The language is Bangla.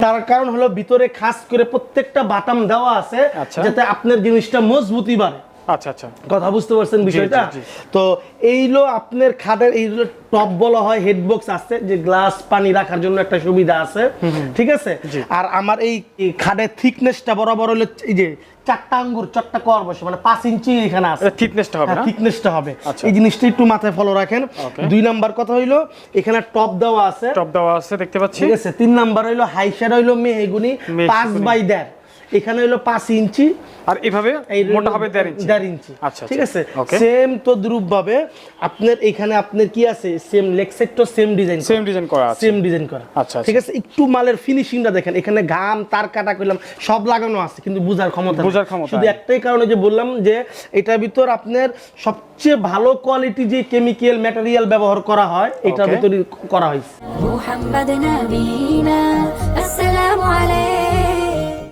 তার কারণ হলো ভিতরে খাস করে প্রত্যেকটা বাটাম দেওয়া আছে যাতে আপনার জিনিসটা মজবুতি বাড়ে। আচ্ছা আচ্ছা, কথা বুঝতে পারছেন বিষয়টা? তো এইলো আপনার খাটের এইগুলো টপ বলা হয়, হেড বক্স আছে যে গ্লাস পানি রাখার জন্য একটা সুবিধা আছে, ঠিক আছে। আর আমার এই খাটের থিকনেসটা বরাবর হলো এই যে 4টা আঙ্গুর 4টা কর বসে, মানে 5 ইঞ্চি এখানে আছে। থিকনেসটা হবে না? থিকনেসটা হবে, এই জিনিসটা একটু মাথায় ফলো রাখেন। 2 নাম্বার কথা হইলো এখানে টপ দেওয়া আছে, দেখতে পাচ্ছি, ঠিক আছে। 3 নাম্বার হইলো হাইশার হইলো মেহগুনি 5/1.5, এখানে হইলো 5 ইঞ্চি, আর এইভাবে মোটা হবে 1.5 ইঞ্চি। আচ্ছা, ঠিক আছে। সেম তো দ্রুপ ভাবে আপনার এখানে আপনার কি আছে, সেম লেগ সাইডটা সেম ডিজাইন করা আছে। আচ্ছা, ঠিক আছে। একটু মালের ফিনিশিংটা দেখেন, এখানে ঘাম তার কাটা কইলাম সব লাগানো আছে, কিন্তু বুঝার ক্ষমতা শুধু একটাই কারণে যে বললাম যে এটার ভিতর আপনার সবচেয়ে ভালো কোয়ালিটি যে কেমিক্যাল ম্যাটেরিয়াল ব্যবহার করা হয় এটার ভিতরে করা হয়েছে।